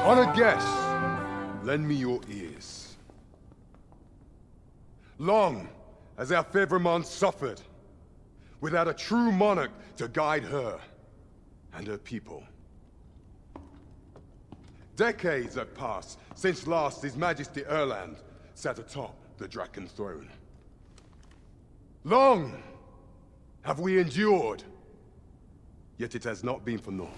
Honored guests, lend me your ears. Long has our Fevremont suffered, without a true monarch to guide her and her people. Decades have passed since last His Majesty Erland sat atop the Draken throne. Long have we endured, yet it has not been for naught.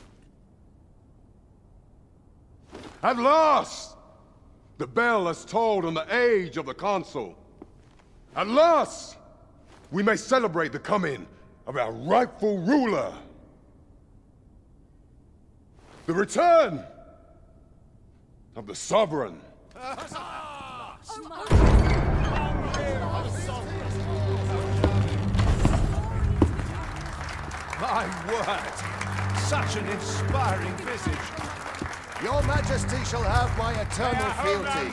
At last, the bell has tolled on the age of the Consul. At last, we may celebrate the coming of our rightful ruler. The return of the Sovereign. My word! Such an inspiring visage. Your Majesty shall have my eternal fealty.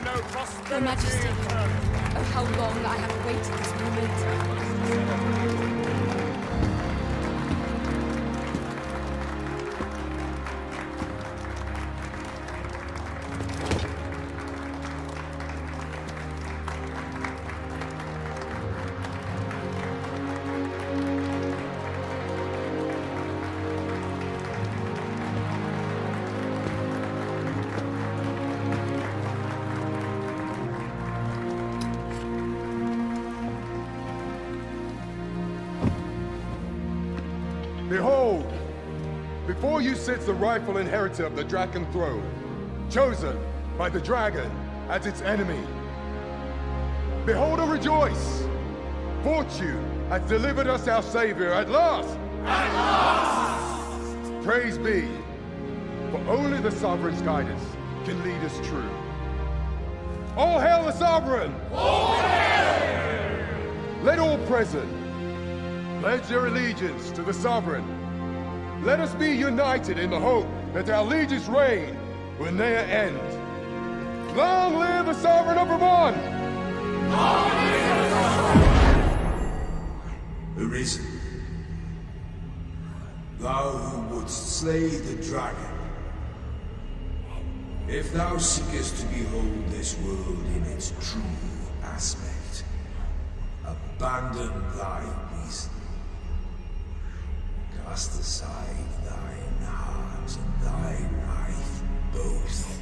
Your Majesty, oh how long I have awaited this moment. Behold, before you sits the rightful inheritor of the Draken throne, chosen by the dragon as its enemy. Behold and rejoice! Fortune has delivered us our savior at last! At last! Praise be, for only the Sovereign's guidance can lead us true. All hail the Sovereign! All hail! Let all present pledge their allegiance to the Sovereign. Let us be united in the hope that our liege's reign will ne'er end. Long live the Sovereign of Vermont! Long live the Sovereign! Arisen, thou who wouldst slay the dragon, if thou seekest to behold this world in its true aspect, abandon thy reason. Cast aside thine heart and thy life both.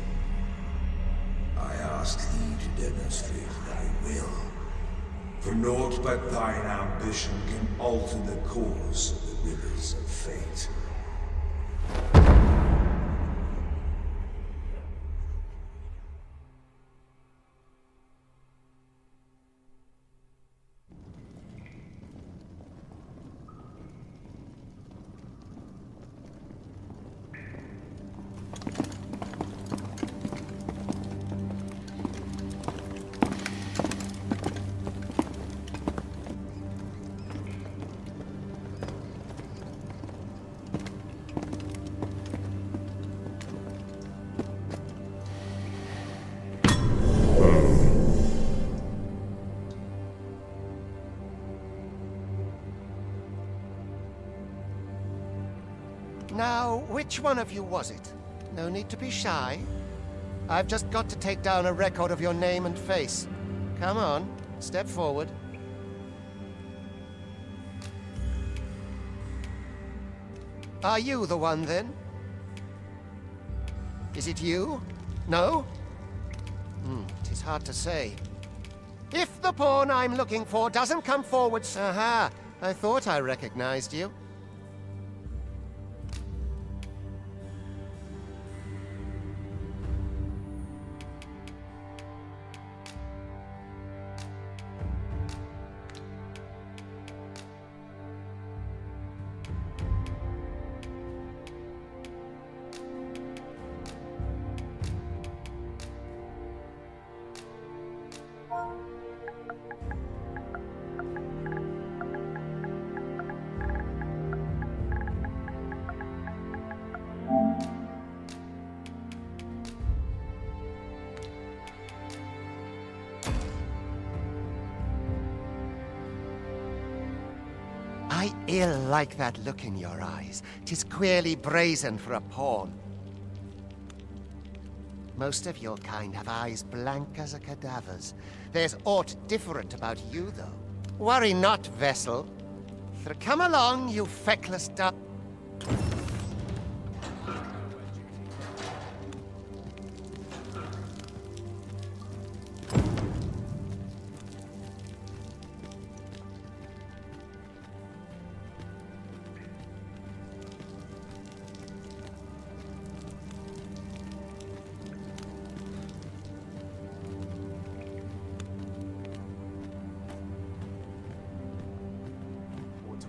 I ask thee to demonstrate thy will, for naught but thine ambition can alter the course of the rivers of fate. Now, which one of you was it? No need to be shy. I've just got to take down a record of your name and face. Come on, step forward. Are you the one, then? Is it you? No? It is hard to say. If the pawn I'm looking for doesn't come forward... Aha! I thought I recognized you. I ill like that look in your eyes. 'Tis queerly brazen for a pawn. Most of your kind have eyes blank as a cadaver's. There's aught different about you, though. Worry not, vessel. Come along, you feckless duck.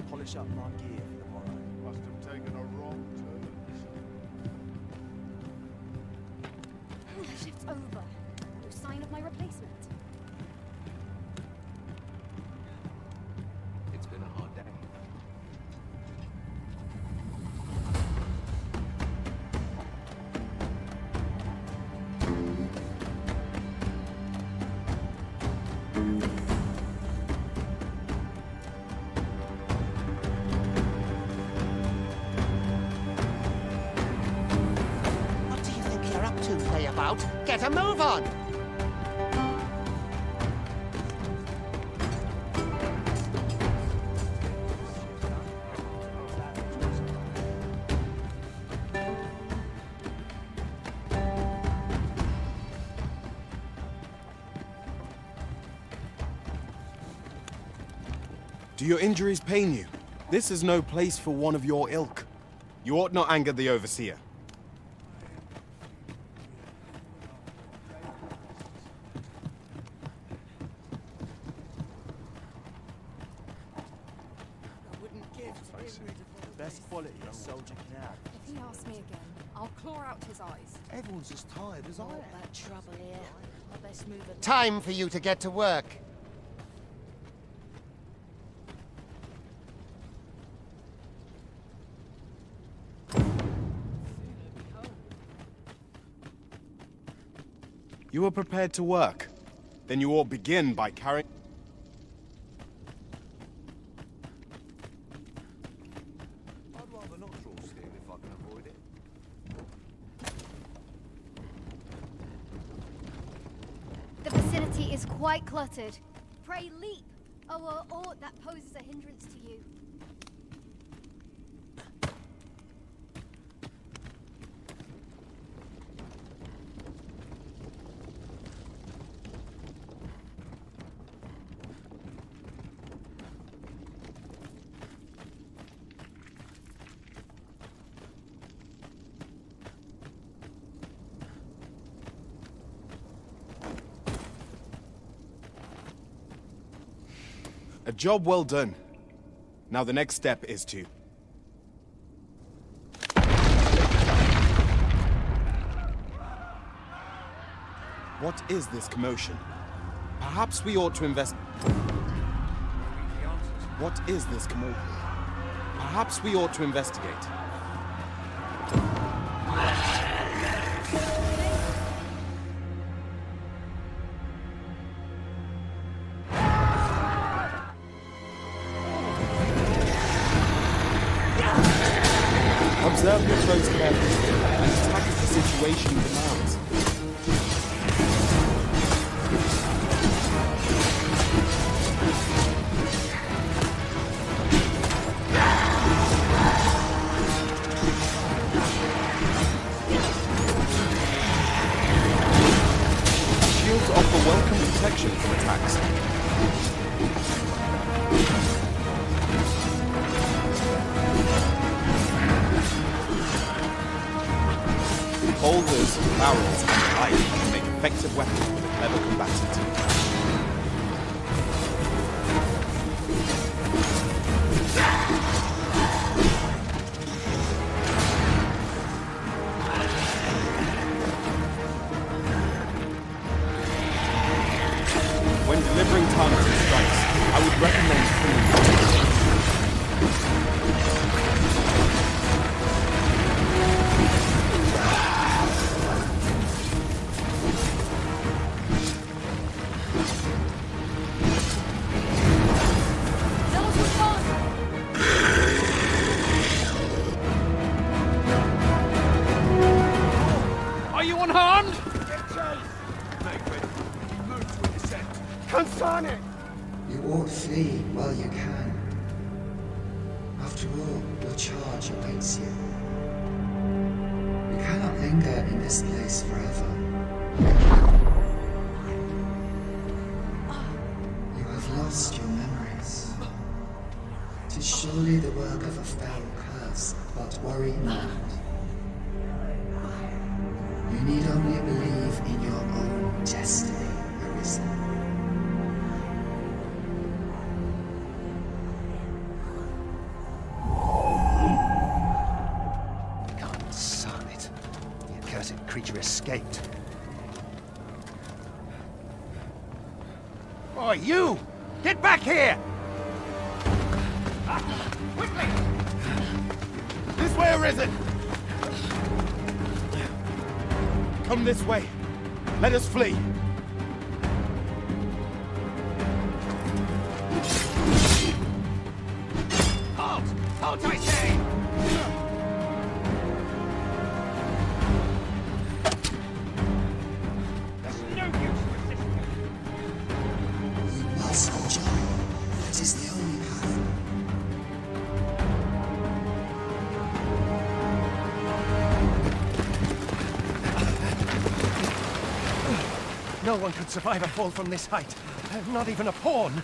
Polish up my gear for the morrow. Must have taken a wrong turn. The shift's over. No sign of my replacement. It's been a hard day. What do you think you're up to, layabout? Get a move on! Do your injuries pain you? This is no place for one of your ilk. You ought not anger the overseer. Best quality a soldier can have. If he asks me again, I'll claw out his eyes. Everyone's as tired as I am. That trouble here. I best move it. Time for you to get to work. You are prepared to work. Then you ought begin by carrying... I'd rather not draw steel if I can avoid it. The vicinity is quite cluttered. Pray leap, or aught that poses a hindrance to you. A job well done. Now the next step is to... What is this commotion? Perhaps we ought to invest... What is this commotion? Perhaps we ought to investigate. Observe your foes carefully and attack as the situation demands. Shields offer welcome protection from attacks. Holders, barrels, and light can make effective weapons for the clever combatant. When delivering targeted strikes, I would recommend killing. Those who fall! Are you unharmed? After all, your charge awaits you. You cannot linger in this place forever. You have lost your memories. 'Tis surely the work of a foul curse, but worry not. You need only believe in your own destiny, Arisen. Son it. The accursed creature escaped. Oh, you! Get back here! Quickly! This way, Arisen! Come this way. Let us flee. Halt! Halt, I say! There's no use resisting. You must enjoy. That is the only path. No one could survive a fall from this height. Not even a pawn.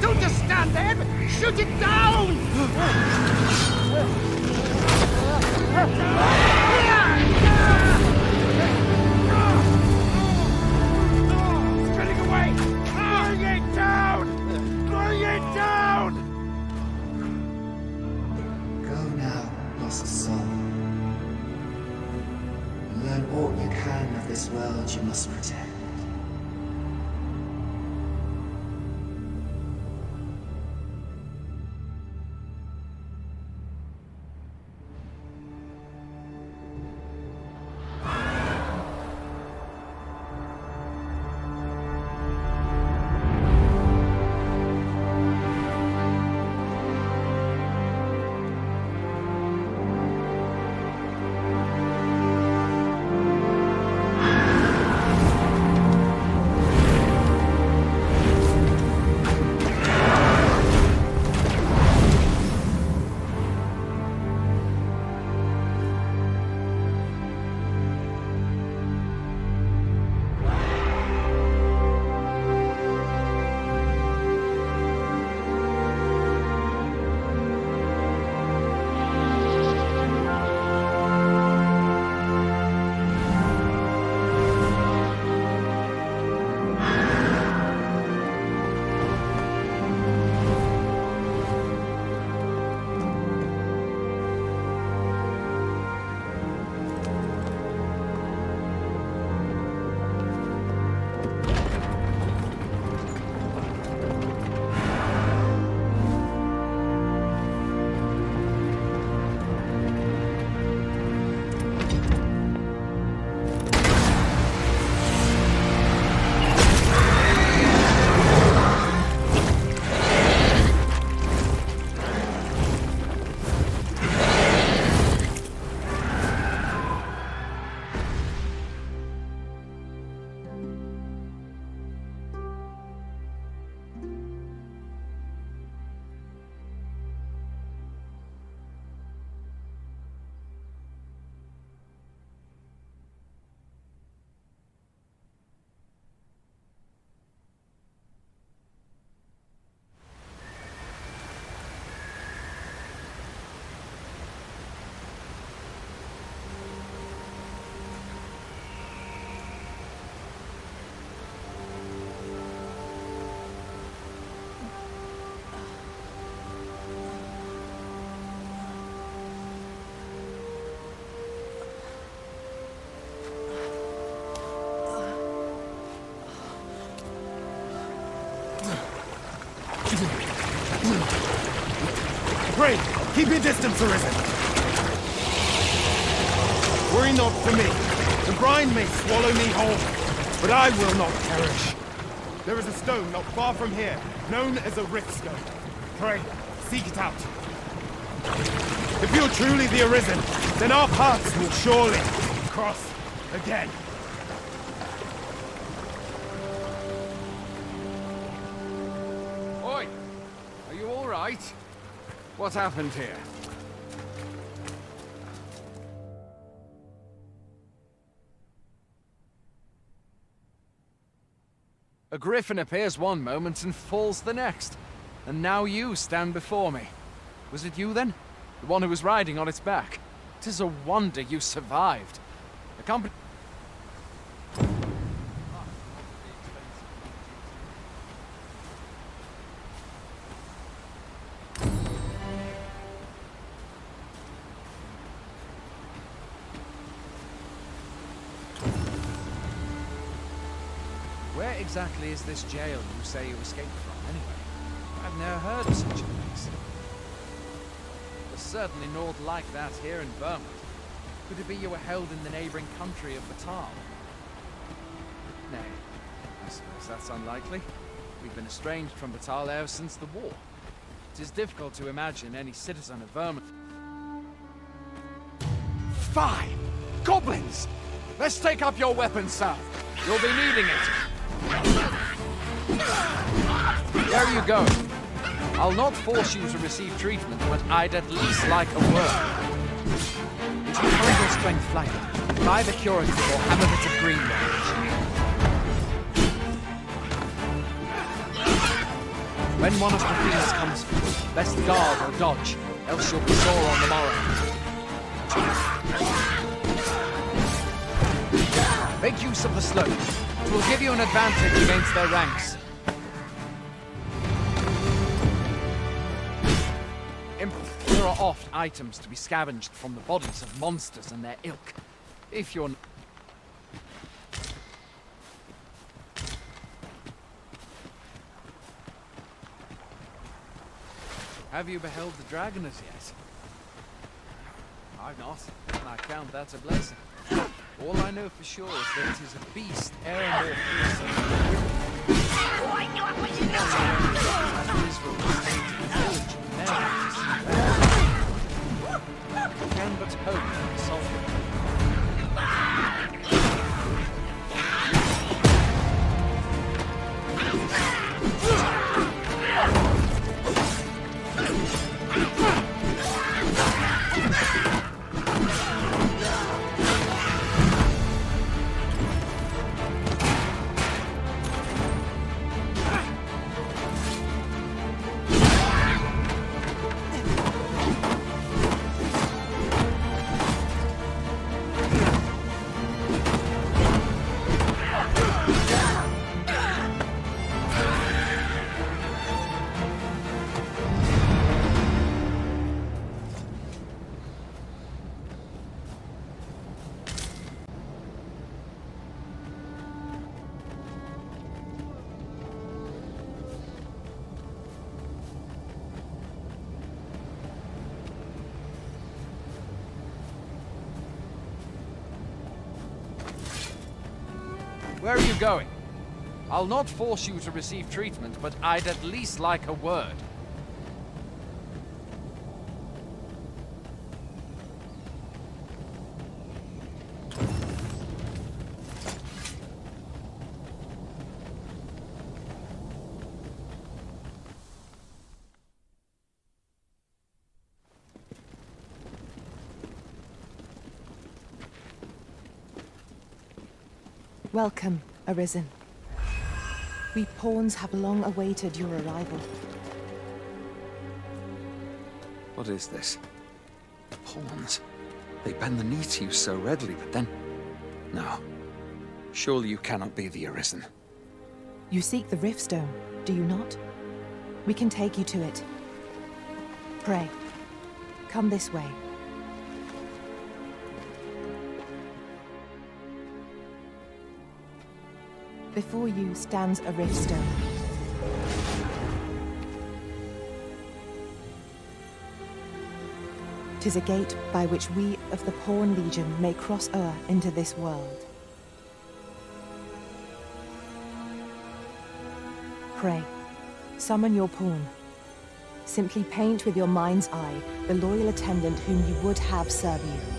Don't just stand there! Shoot it down! It's getting away! Bring it down! Bring it down! Go now, lost soul. Learn all you can of this world you must protect. Pray, keep your distance, Arisen. Worry not for me. The brine may swallow me whole, but I will not perish. There is a stone not far from here, known as a rift stone. Pray, seek it out. If you're truly the Arisen, then our paths will surely cross again. right? What happened here? A griffin appears one moment and falls the next. And now you stand before me. Was it you then? The one who was riding on its back? 'Tis a wonder you survived. A company... Where exactly is this jail you say you escaped from, anyway? I've never heard of such a place. There's certainly naught like that here in Burma. Could it be you were held in the neighboring country of Batal? Nay, I suppose that's unlikely. We've been estranged from Batal ever since the war. It is difficult to imagine any citizen of Burma... Fine! Goblins! Let's take up your weapons, sir. You'll be needing it. Where are you going? I'll not force you to receive treatment, but I'd at least like a word. Would you find your strength flighted? Buy the curative or have a bit of green range. When one of the fiends comes for you, best guard or dodge, else you'll be sore on the morrow. Make use of the slope. It will give you an advantage against their ranks. There are oft items to be scavenged from the bodies of monsters and their ilk. If you're... Have you beheld the dragon as yet? I've not, and I count that a blessing. All I know for sure is that it is a beast ever more fearsome. Can but hope for solve Where are you going? I'll not force you to receive treatment, but I'd at least like a word. Welcome, Arisen. We pawns have long awaited your arrival. What is this? The pawns. They bend the knee to you so readily, but then... No. Surely you cannot be the Arisen. You seek the Riftstone, do you not? We can take you to it. Pray, come this way. Before you stands a Riftstone. "'Tis a gate by which we of the Pawn Legion may cross o'er into this world. Pray, summon your pawn. Simply paint with your mind's eye the loyal attendant whom you would have serve you.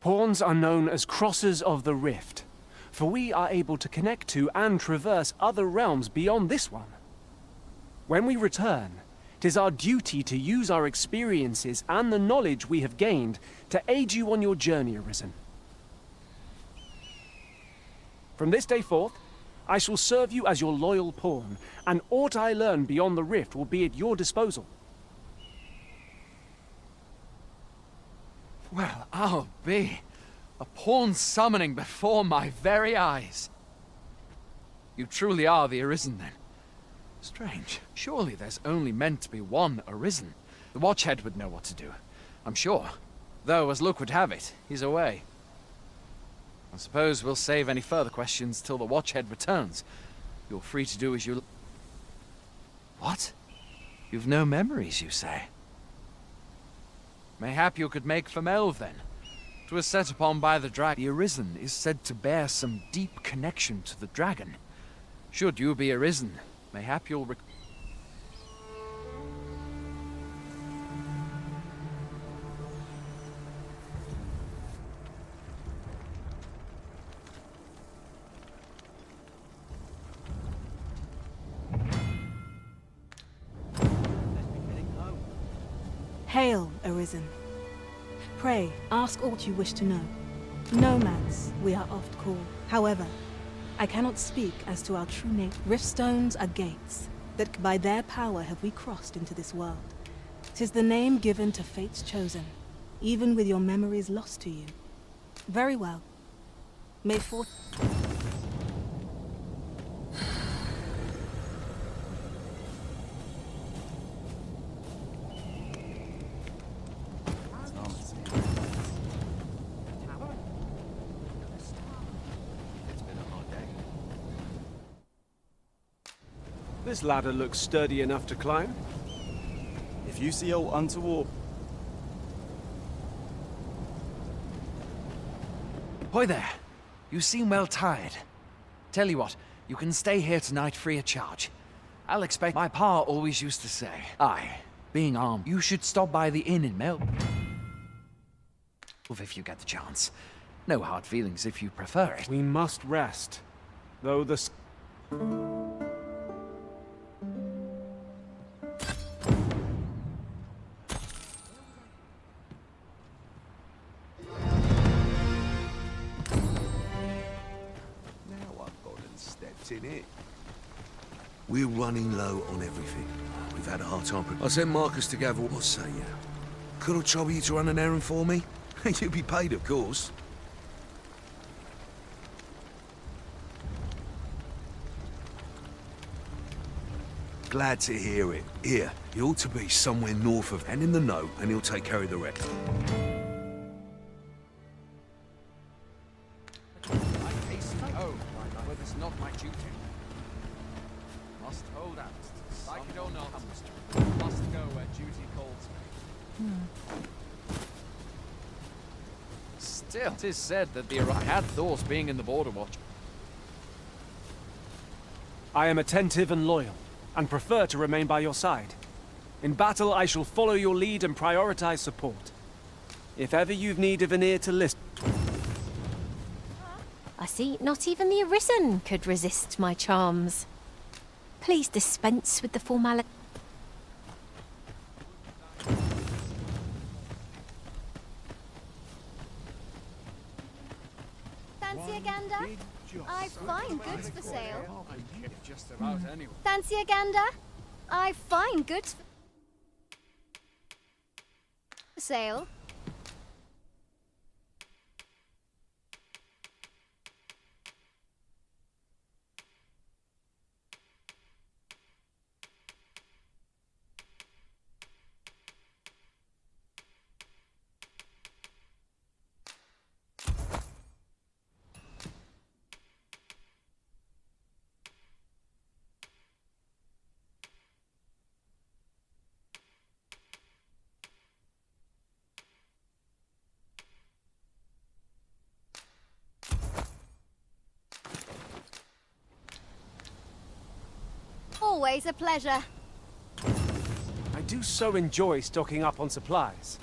Pawns are known as Crossers of the Rift, for we are able to connect to and traverse other realms beyond this one. When we return, it is our duty to use our experiences and the knowledge we have gained to aid you on your journey, Arisen. From this day forth, I shall serve you as your loyal pawn, and aught I learn beyond the rift will be at your disposal. Well, I'll be. A pawn summoning before my very eyes. You truly are the Arisen, then. Strange. Surely there's only meant to be one Arisen. The Watchhead would know what to do, I'm sure. Though, as luck would have it, he's away. I suppose we'll save any further questions till the Watchhead returns. You're free to do as you... What? You've no memories, you say? Mayhap you could make for Melve, then. 'Twas set upon by the dragon. The Arisen is said to bear some deep connection to the dragon. Should you be Arisen, mayhap you'll Hail, Arisen. Pray, ask aught you wish to know. Nomads, we are oft called. However, I cannot speak as to our true nature. Riftstones are gates, that by their power have we crossed into this world. 'Tis the name given to fate's chosen, even with your memories lost to you. Very well. May fortune... This ladder looks sturdy enough to climb. If you see aught untoward... Hoy there! You seem well tired. Tell you what, you can stay here tonight free of charge. I'll expect... My pa always used to say, aye, being armed, you should stop by the inn in Melbourne. If you get the chance. No hard feelings if you prefer it. We must rest, though the... In it. We're running low on everything. We've had a hard time. I sent Marcus to gather. What say you? Could I trouble you to run an errand for me? You'll be paid, of course. Glad to hear it. Here, he ought to be somewhere north of and in the know, and he'll take care of the rest. Not my duty. Must hold out. Like it or not, must go where duty calls me. Still, 'tis said that I had thoughts being in the Border Watch. I am attentive and loyal, and prefer to remain by your side. In battle, I shall follow your lead and prioritize support. If ever you've need of an ear to listen... I see not even the Arisen could resist my charms. Please dispense with the formality. Fancy a gander? I find goods for sale. Just about anyone. Fancy a gander? I find goods for sale. Always a pleasure. I do so enjoy stocking up on supplies.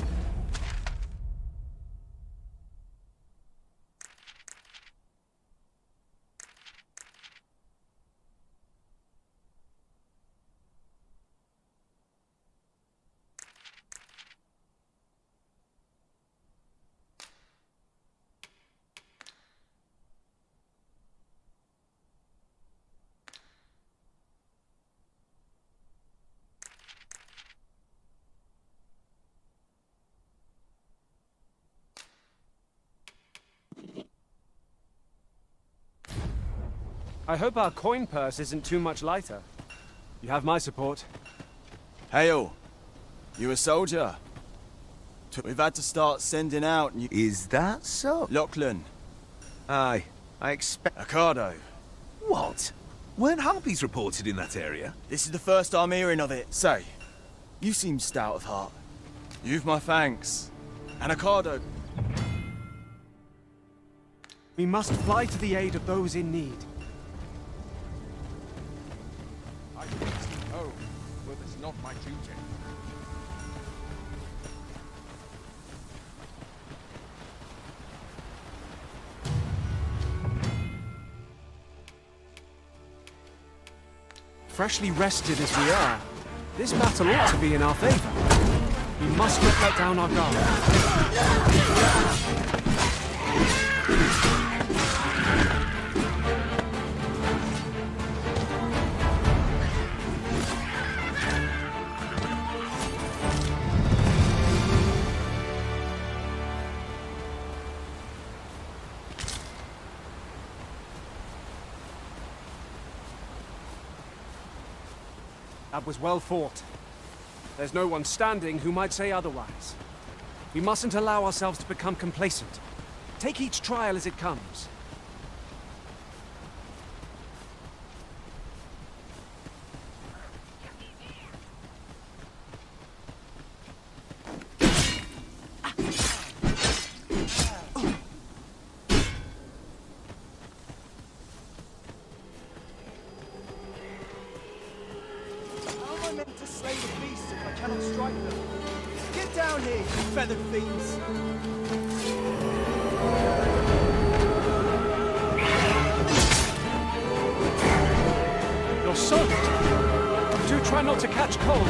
I hope our coin purse isn't too much lighter. You have my support. Hale, you a soldier? We've had to start sending out new... Is that so? Lachlan. Aye, I expect... Ocado. What? Weren't harpies reported in that area? This is the first I'm hearing of it. Say, you seem stout of heart. You've my thanks. And Ocado... We must fly to the aid of those in need. I can see home, but it's not my duty. Freshly rested as we are, this battle ought to be in our favor. We must not let down our guard. That was well fought. There's no one standing who might say otherwise. We mustn't allow ourselves to become complacent. Take each trial as it comes. You're soaked. Do try not to catch cold.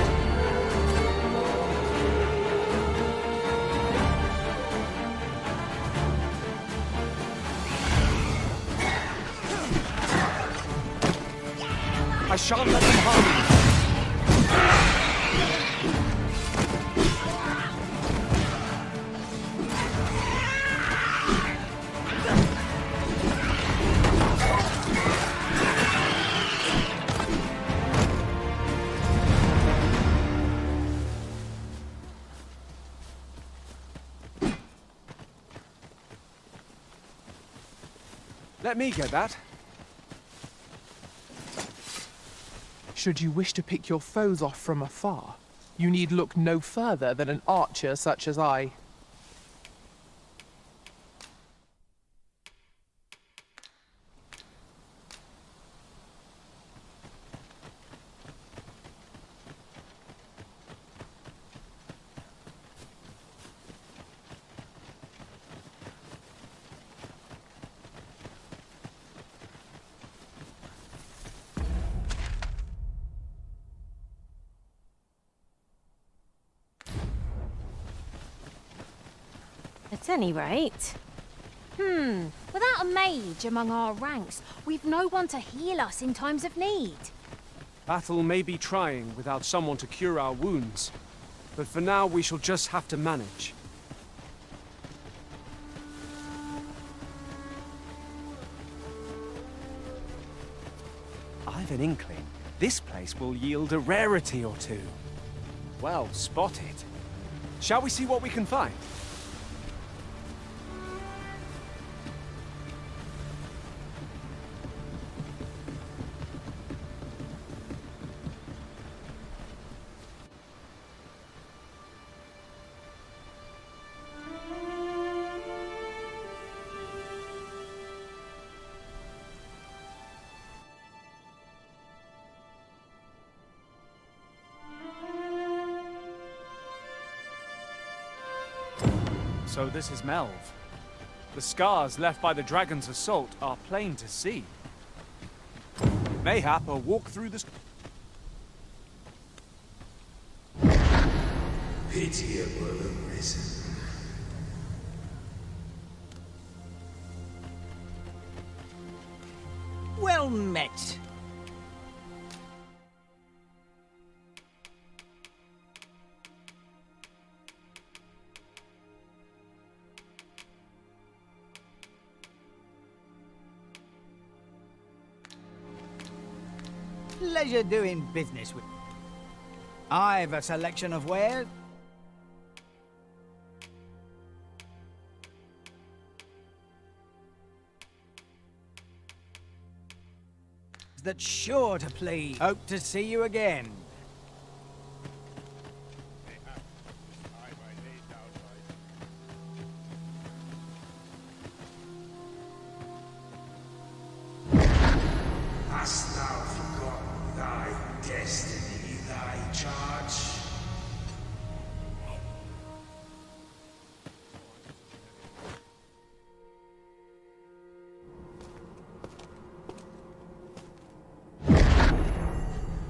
I shan't let them harm you. Let me get that. Should you wish to pick your foes off from afar, you need look no further than an archer such as I. At any rate... without a mage among our ranks, we've no one to heal us in times of need. Battle may be trying without someone to cure our wounds, but for now we shall just have to manage. I've an inkling. This place will yield a rarity or two. Well spotted. Shall we see what we can find? So this is Melv. The scars left by the dragon's assault are plain to see. Mayhap a walk through the... Pitiable arisen. Well met. Pleasure doing business with... I've a selection of wares that's sure to please. Hope to see you again. Hast thou forgotten thy destiny, thy charge?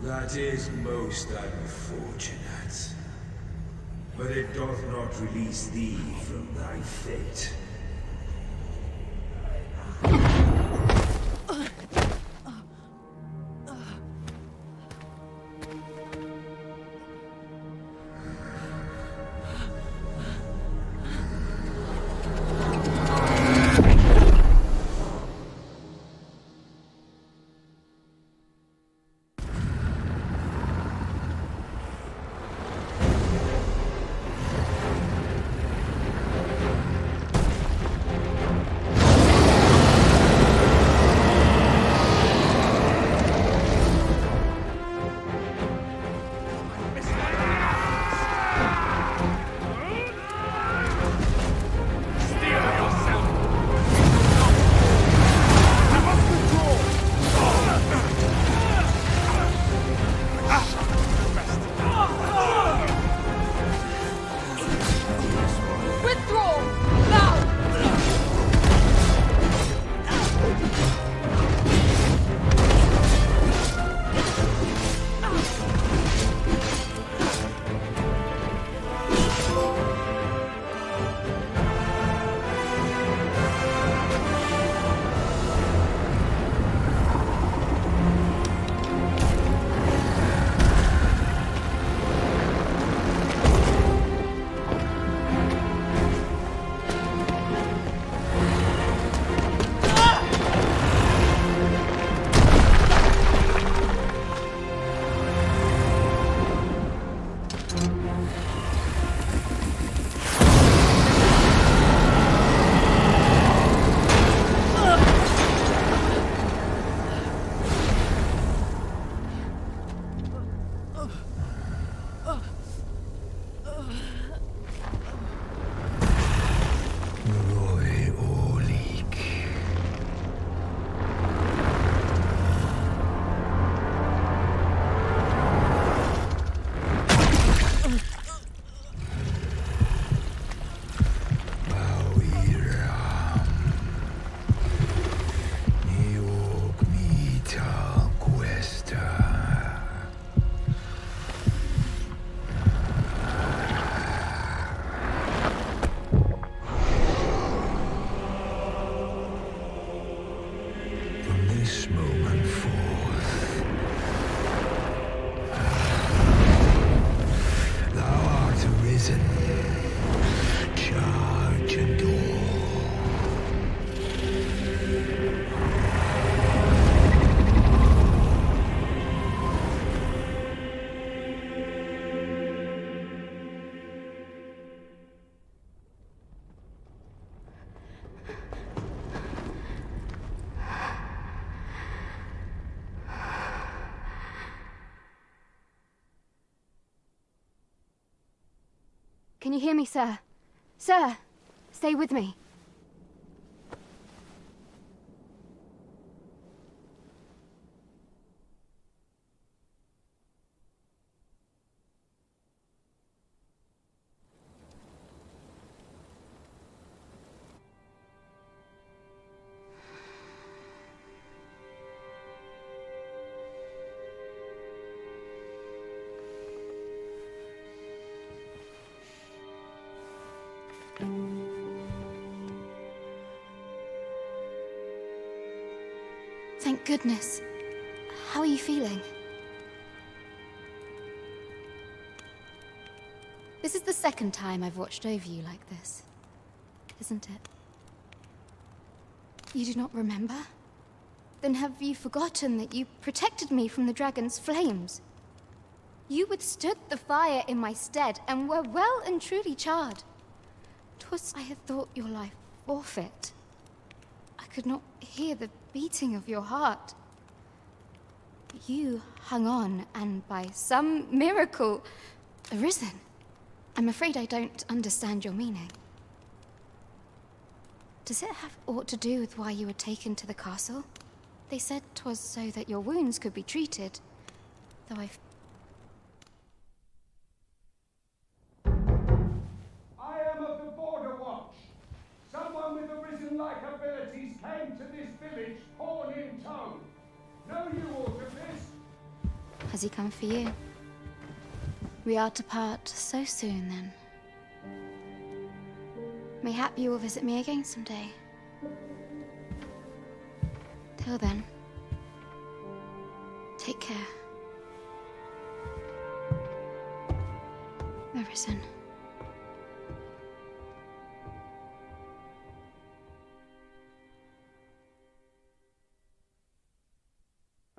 That is most unfortunate. But it doth not release thee from thy fate. Can you hear me, sir? Sir, stay with me. Thank goodness. How are you feeling? This is the second time I've watched over you like this, isn't it? You do not remember? Then have you forgotten that you protected me from the dragon's flames? You withstood the fire in my stead and were well and truly charred. 'Twas I had thought your life forfeit. I could not hear the beating of your heart. You hung on, and by some miracle, arisen. I'm afraid I don't understand your meaning. Does it have aught to do with why you were taken to the castle? They said 'twas so that your wounds could be treated, though I am of the Border Watch. Someone with arisen-like abilities came to this village, horn in tow. Know you aught of this? Has he come for you? We are to part so soon, then. Mayhap you will visit me again someday. Till then, take care. Arisen.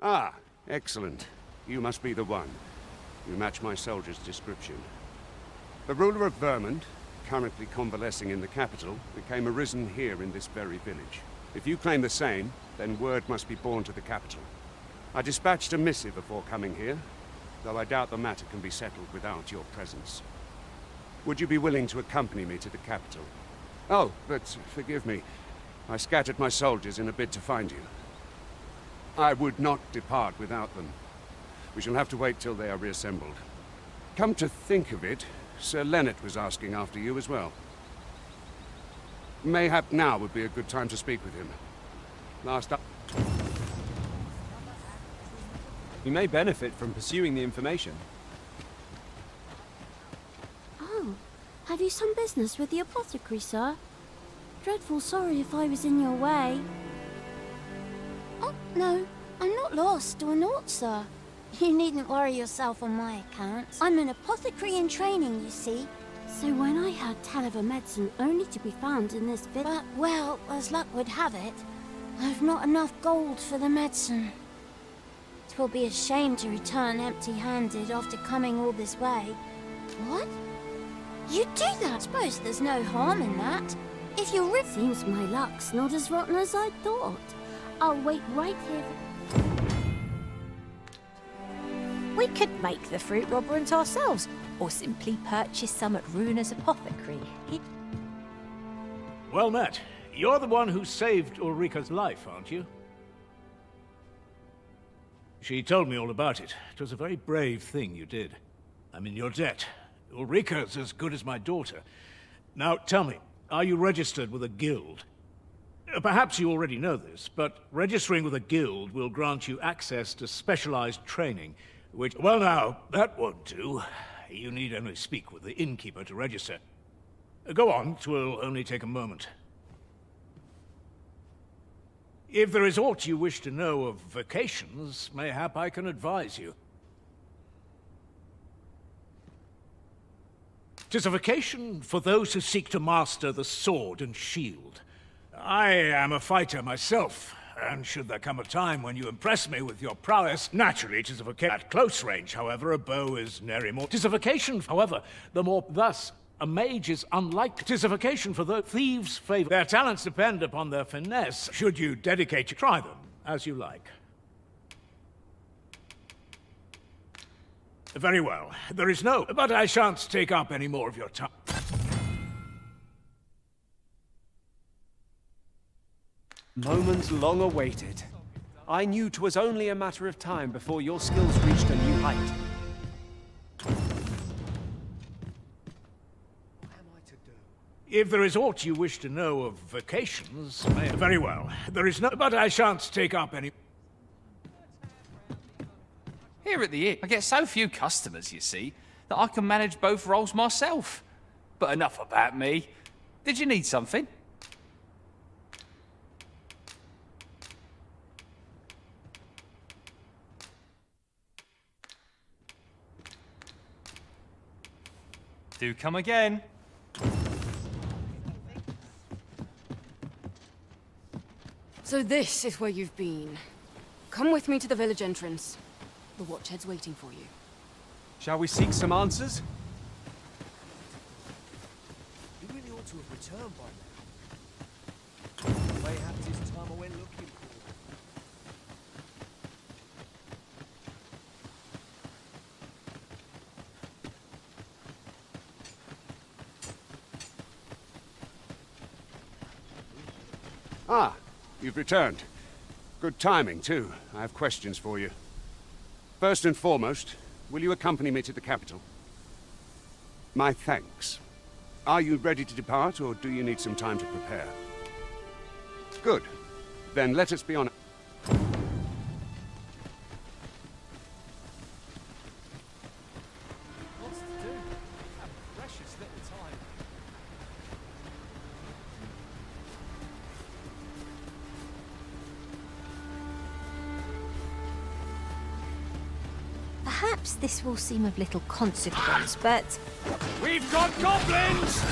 Ah, excellent. You must be the one. You match my soldier's description. The ruler of Vermont, currently convalescing in the capital, became arisen here in this very village. If you claim the same, then word must be borne to the capital. I dispatched a missive before coming here, though I doubt the matter can be settled without your presence. Would you be willing to accompany me to the capital? Oh, but forgive me. I scattered my soldiers in a bid to find you. I would not depart without them. We shall have to wait till they are reassembled. Come to think of it, Sir Leonard was asking after you as well. Mayhap now would be a good time to speak with him. Last up. We may benefit from pursuing the information. Oh, have you some business with the apothecary, sir? Dreadful sorry if I was in your way. Oh, no, I'm not lost or naught, sir. You needn't worry yourself on my account. I'm an apothecary in training, you see. So when I heard tell of a medicine only to be found in this village... But, well, as luck would have it, I've not enough gold for the medicine. 'Twill be a shame to return empty-handed after coming all this way. What? You'd do that? I suppose there's no harm in that. If you're Seems my luck's not as rotten as I thought. I'll wait right here for... We could make the fruit robberant ourselves, or simply purchase some at Runa's apothecary. Well met. You're the one who saved Ulrika's life, aren't you? She told me all about it. It was a very brave thing you did. I'm in your debt. Ulrika's as good as my daughter. Now, tell me, are you registered with a guild? Perhaps you already know this, but registering with a guild will grant you access to specialized training, which... Well now, that won't do. You need only speak with the innkeeper to register. Go on, 'twill only take a moment. If there is aught you wish to know of vacations, mayhap I can advise you. 'Tis a vacation for those who seek to master the sword and shield. I am a fighter myself, and should there come a time when you impress me with your prowess, naturally it is a vacation. At close range, however, a bow is nary more. 'Tis a vacation, however, the more thus. A mage is unlikely. 'Tis a vacation for the thieves' favor. Their talents depend upon their finesse. Should you dedicate you, try them, as you like. Very well. There is no... But I shan't take up any more of your time. Moment long awaited. I knew 'twas only a matter of time before your skills reached a new height. If there is aught you wish to know of vacations, very well. There is no... But I shan't take up any... Here at the inn, I get so few customers, you see, that I can manage both roles myself. But enough about me. Did you need something? Do come again. So this is where you've been. Come with me to the village entrance. The Watchhead's waiting for you. Shall we seek some answers? You really ought to have returned by now. Mayhaps it's time I went looking for. Ah, you've returned. Good timing, too. I have questions for you. First and foremost, will you accompany me to the capital? My thanks. Are you ready to depart, or do you need some time to prepare? Good. Then let us be on... Lots to do. Have precious little time. Perhaps this will seem of little consequence, but... We've got goblins!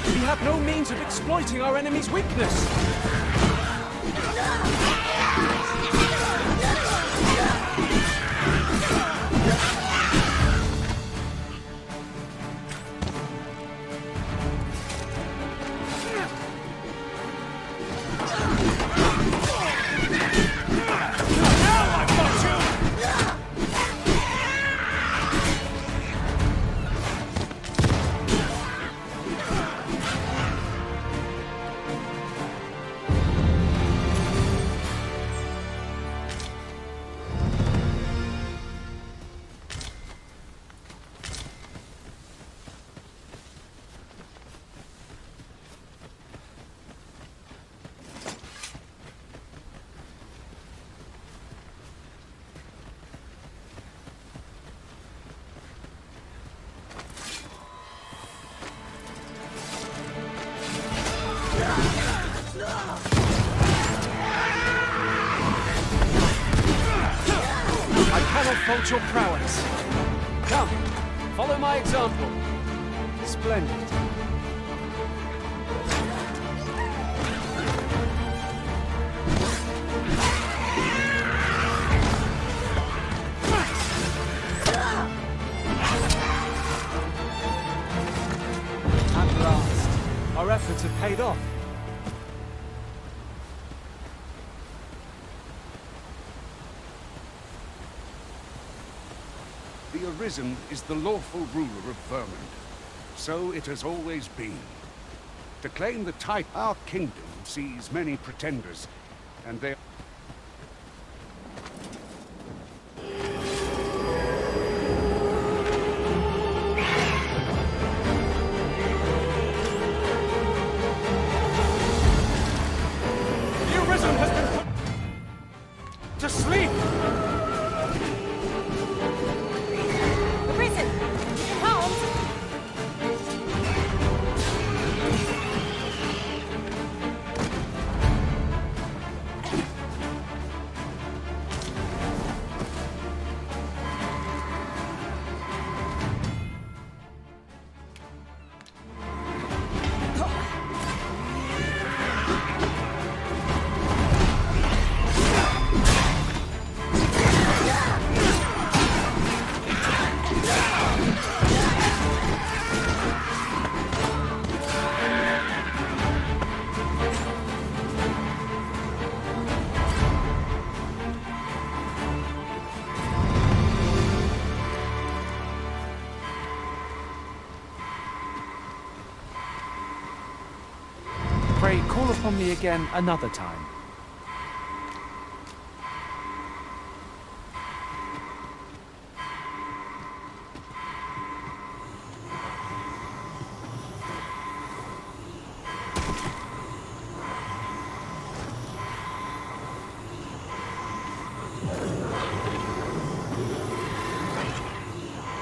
We have no means of exploiting our enemy's weakness. Fault your prowess. Come, follow my example. Splendid. At last, our efforts have paid off. The Arisen is the lawful ruler of Vermund. So it has always been. To claim the title, our kingdom sees many pretenders, and they... The Arisen has been put to sleep! Pray, call upon me again another time.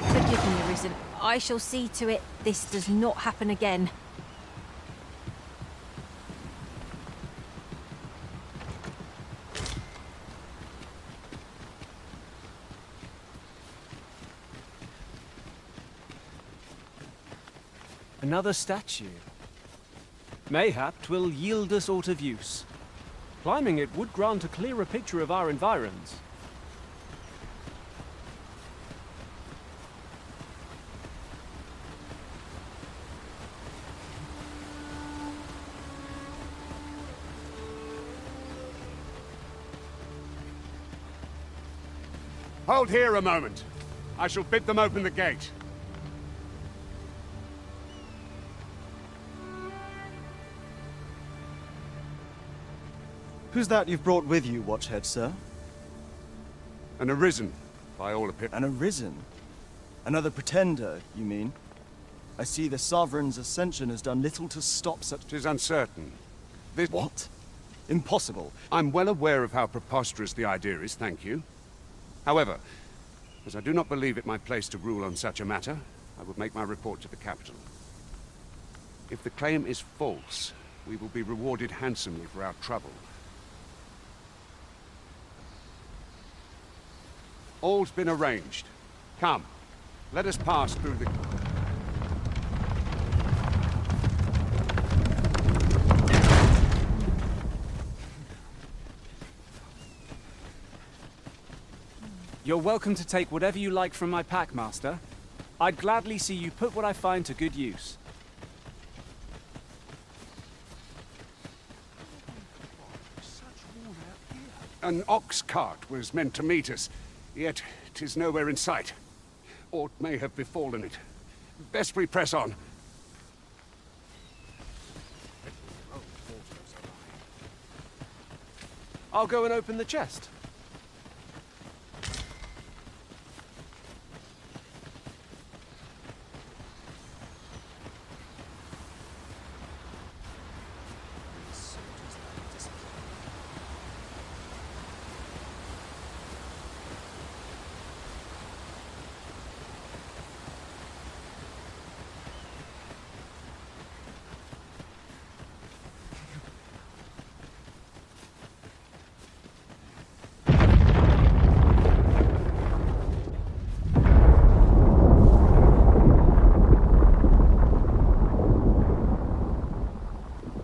Forgive me, Arisen. I shall see to it this does not happen again. Another statue. Mayhap 'twill yield us aught of use. Climbing it would grant a clearer picture of our environs. Hold here a moment. I shall bid them open the gate. Who's that you've brought with you, Watchhead, sir? An Arisen, by all appearances. An Arisen? Another pretender, you mean? I see the Sovereign's ascension has done little to stop such... 'Tis uncertain. This... What? Impossible. I'm well aware of how preposterous the idea is, thank you. However, as I do not believe it my place to rule on such a matter, I will make my report to the capital. If the claim is false, we will be rewarded handsomely for our trouble. All's been arranged. Come, let us pass through the... You're welcome to take whatever you like from my pack, Master. I'd gladly see you put what I find to good use. An ox cart was meant to meet us, yet 'tis nowhere in sight. Aught may have befallen it. Best we press on. I'll go and open the chest.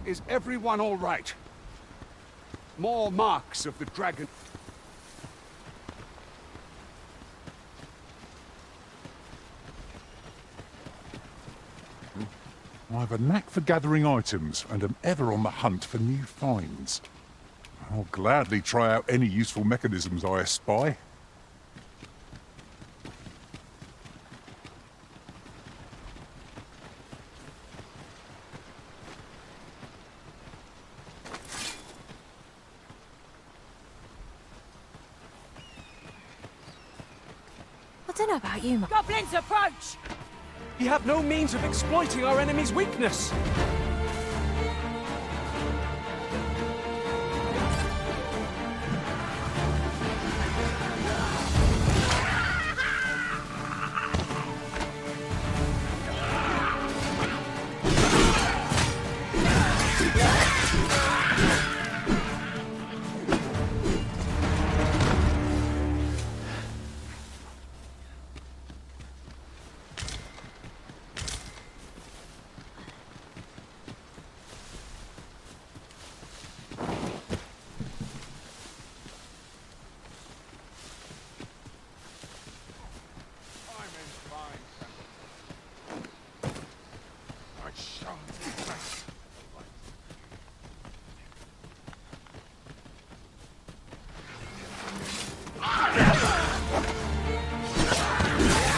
Is everyone all right? More marks of the dragon. I have a knack for gathering items and am ever on the hunt for new finds. I'll gladly try out any useful mechanisms I espy. I don't know about you, Goblins approach! We have no means of exploiting our enemy's weakness.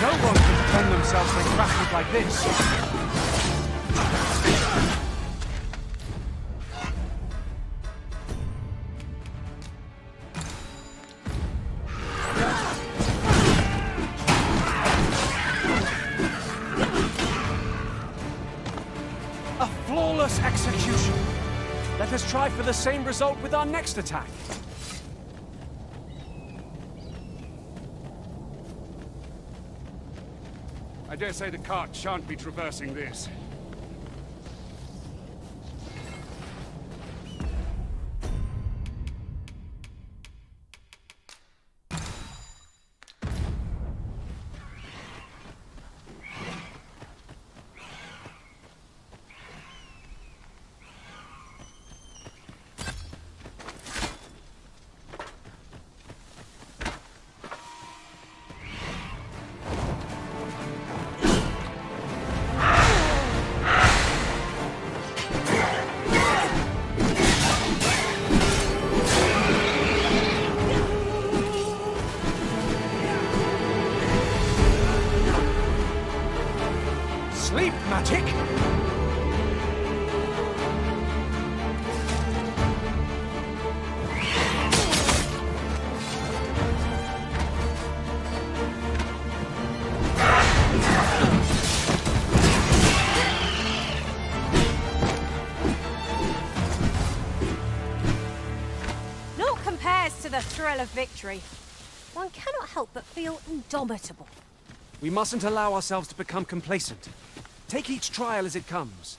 No one can defend themselves when grappled like this. A flawless execution. Let us try for the same result with our next attack. I dare say the cart shan't be traversing this. Sleep magic? Naught compares to the thrill of victory. One cannot help but feel indomitable. We mustn't allow ourselves to become complacent. Take each trial as it comes.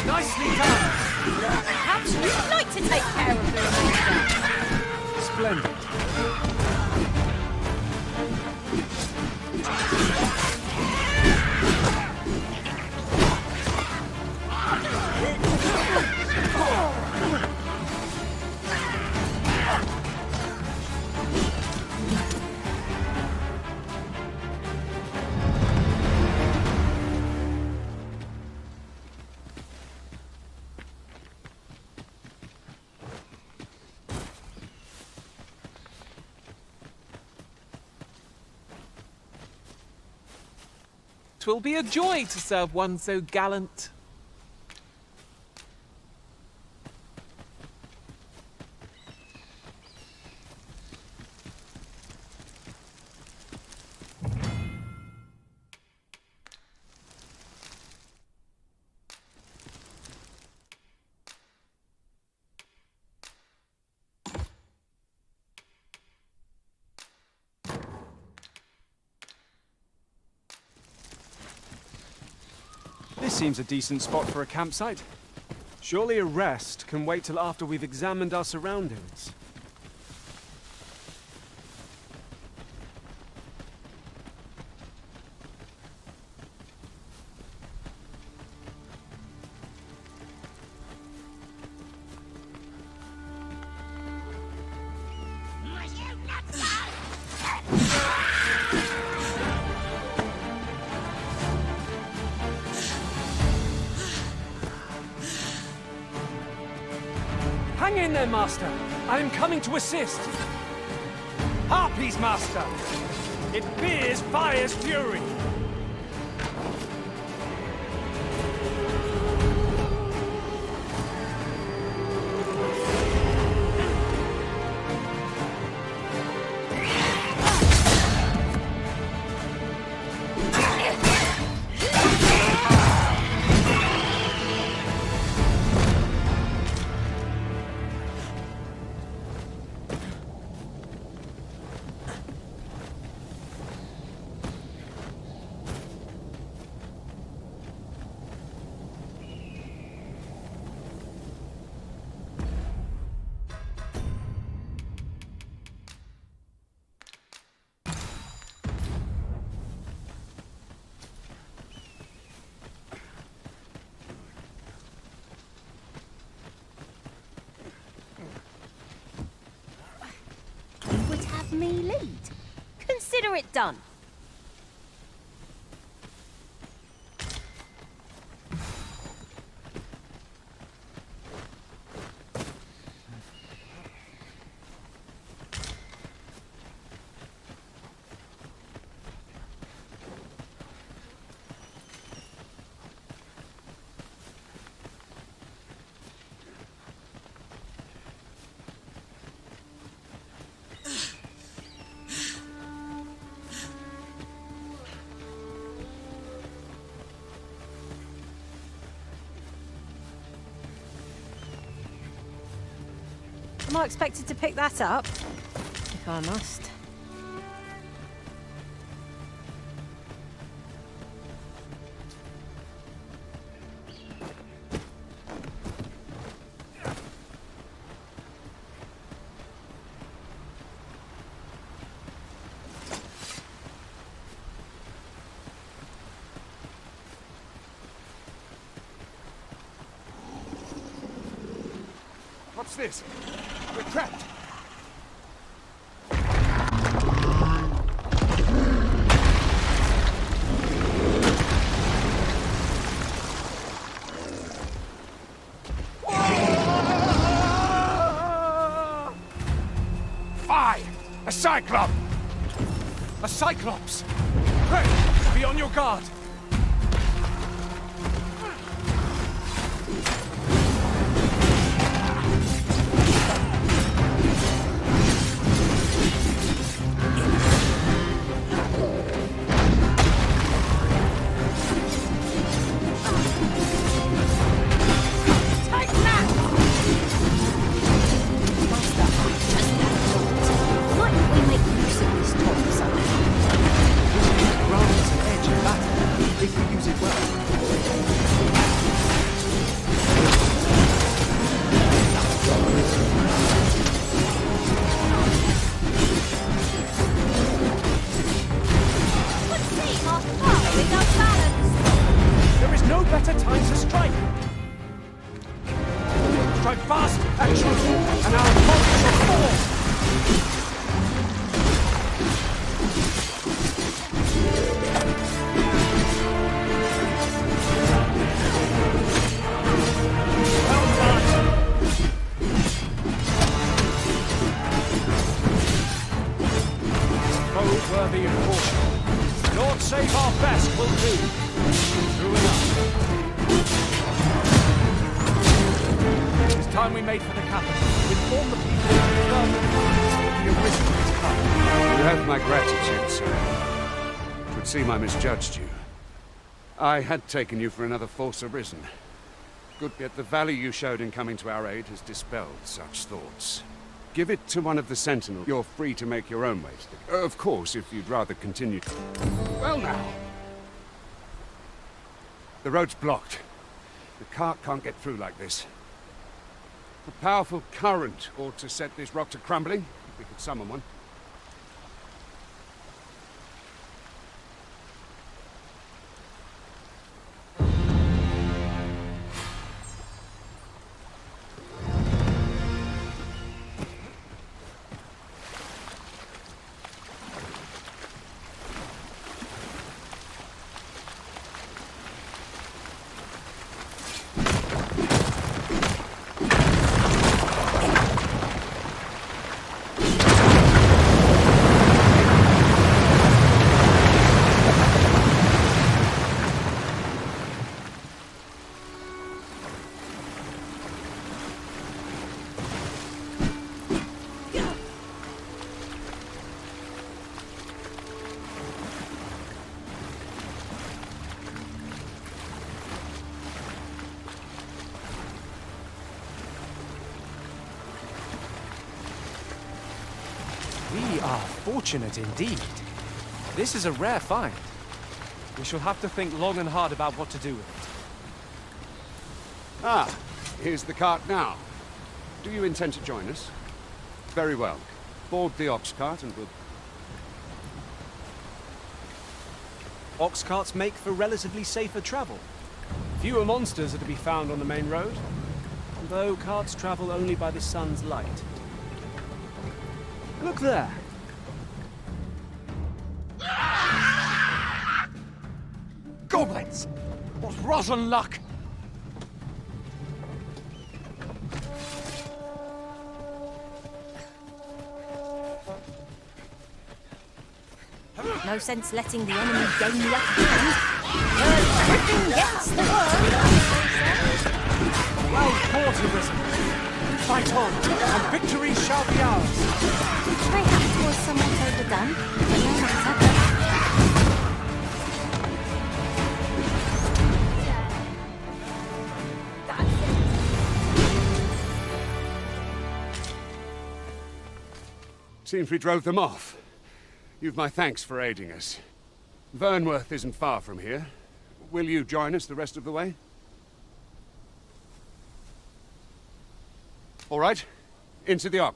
Nicely done! Perhaps you'd like to take care of the remainder. Splendid. Twill be a joy to serve one so gallant. This seems a decent spot for a campsite. Surely a rest can wait till after we've examined our surroundings. Hang in there, Master! I am coming to assist! Harpies, Master! It bears fire's fury! Would have me lead. Consider it done. Am I expected to pick that up? If I must. What's this? We're trapped. Fie! A cyclops! A cyclops! Pray, be on your guard! There is no better time to strike. Strike fast and true, and our opponent shall fall. Worthy of caution. Lord save our best will do. True enough. It's time we made for the capital. Inform the people of the original is coming. You have my gratitude, sir. It would seem I misjudged you. I had taken you for another Force Arisen. Good, yet the value you showed in coming to our aid has dispelled such thoughts. Give it to one of the Sentinels. You're free to make your own way. Of course, if you'd rather continue. Well now. The road's blocked. The cart can't get through like this. A powerful current ought to set this rock to crumbling, if we could summon one. We are fortunate indeed. This is a rare find. We shall have to think long and hard about what to do with it. Ah, here's the cart now. Do you intend to join us? Very well. Board the ox cart and we'll... Ox carts make for relatively safer travel. Fewer monsters are to be found on the main road, though carts travel only by the sun's light. Look there. Goblins! What rotten luck! No sense letting the enemy gain the upper hand. Griffin gets the word. Well fought, Arisen. Fight on, and victory shall be ours. Perhaps it was somewhat overdone, but no matter. Seems we drove them off. You've my thanks for aiding us. Vernworth isn't far from here. Will you join us the rest of the way? All right, into the Ark.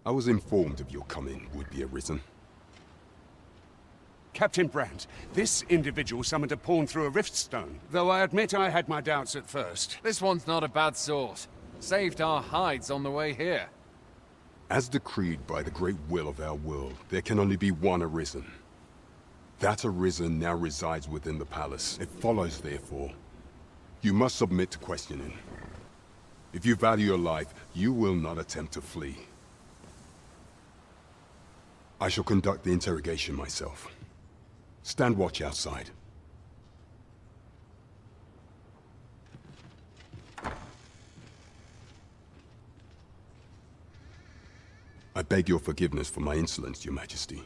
I was informed of your coming would be arisen. Captain Brandt, this individual summoned a pawn through a rift stone, though I admit I had my doubts at first. This one's not a bad sort. Saved our hides on the way here. As decreed by the great will of our world, there can only be one arisen. That arisen now resides within the palace. It follows, therefore, you must submit to questioning. If you value your life, you will not attempt to flee. I shall conduct the interrogation myself. Stand watch outside. I beg your forgiveness for my insolence, Your Majesty.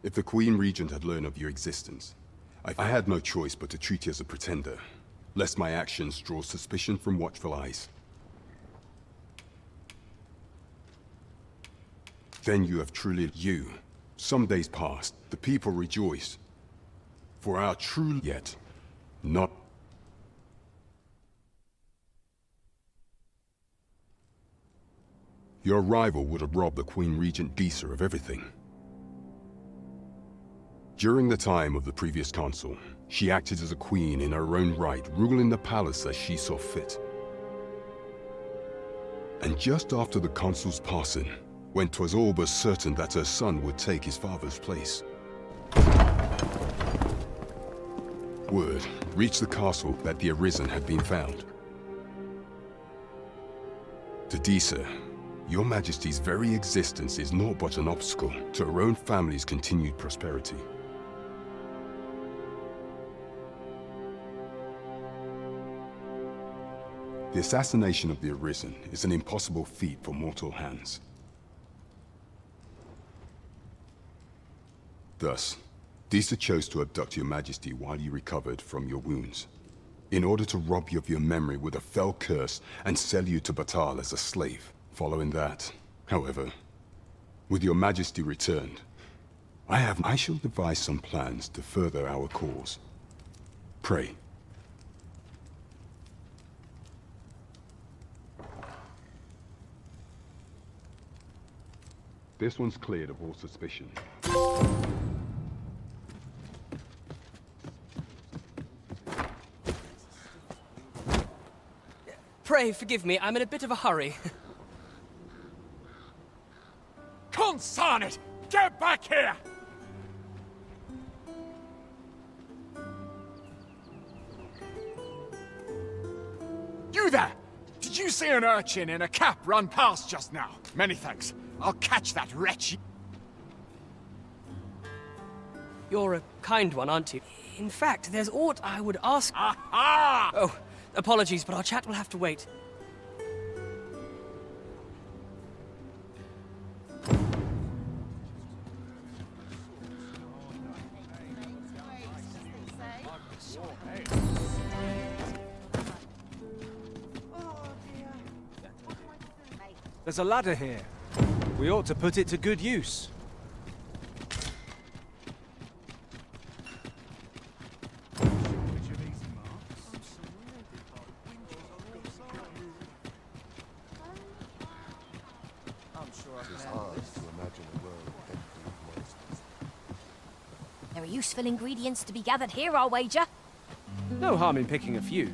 If the Queen Regent had learned of your existence, I had no choice but to treat you as a pretender, lest my actions draw suspicion from watchful eyes. Then you have truly you. Some days passed, the people rejoiced. For our true yet, not. Your arrival would have robbed the Queen Regent Disa of everything. During the time of the previous consul, she acted as a queen in her own right, ruling the palace as she saw fit. And just after the consul's passing, when 'twas all but certain that her son would take his father's place, word reached the castle that the Arisen had been found. To Disa, Your Majesty's very existence is naught but an obstacle to her own family's continued prosperity. The assassination of the Arisen is an impossible feat for mortal hands. Thus, Disa chose to abduct Your Majesty while you recovered from your wounds, in order to rob you of your memory with a fell curse and sell you to Batal as a slave. Following that, however, with Your Majesty returned, I shall devise some plans to further our cause. Pray. This one's cleared of all suspicion. Pray forgive me, I'm in a bit of a hurry. Consign it! Get back here! You there! Did you see an urchin in a cap run past just now? Many thanks. I'll catch that wretch. You're a kind one, aren't you? In fact, there's aught I would ask... Aha! Oh, apologies, but our chat will have to wait. There's a ladder here. We ought to put it to good use. There are useful ingredients to be gathered here, I'll wager. No harm in picking a few.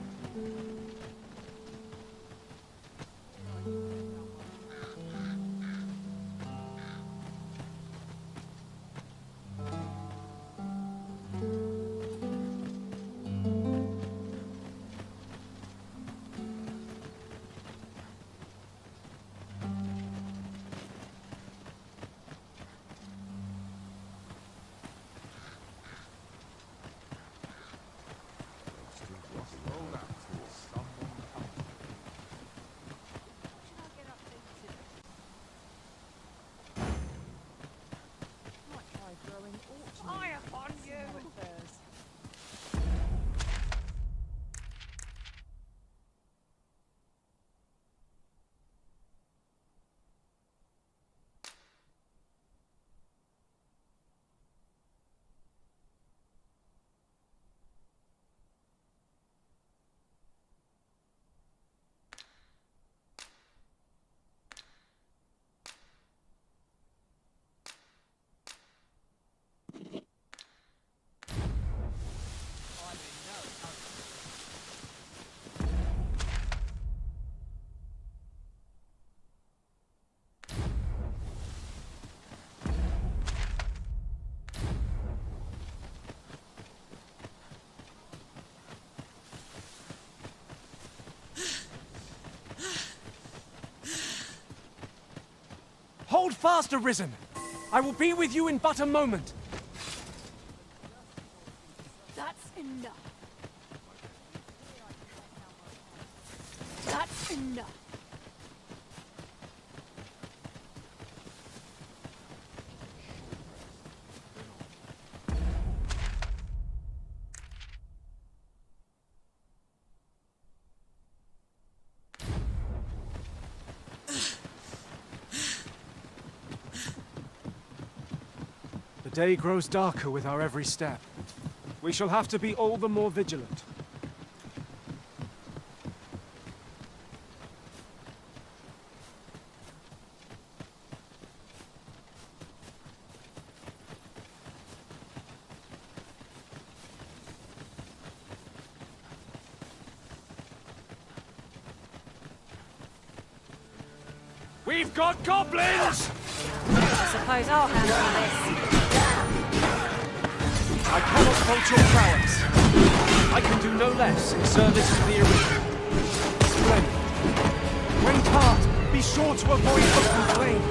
Hold fast, Arisen! I will be with you in but a moment. That's enough. That's enough. The day grows darker with our every step. We shall have to be all the more vigilant. We've got goblins! I suppose I'll handle this. I cannot fault your prowess. I can do no less in service to the Arisen. Splendid. When cart, be sure to avoid open flame.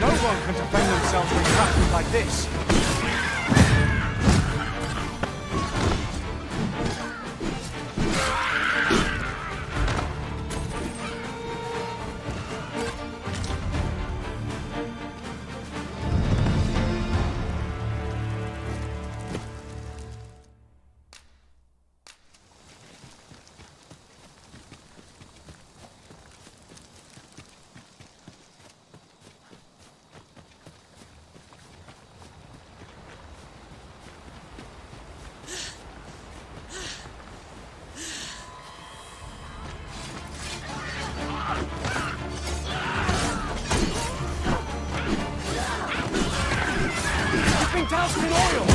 No one can defend themselves from trappings like this. Doused in oil!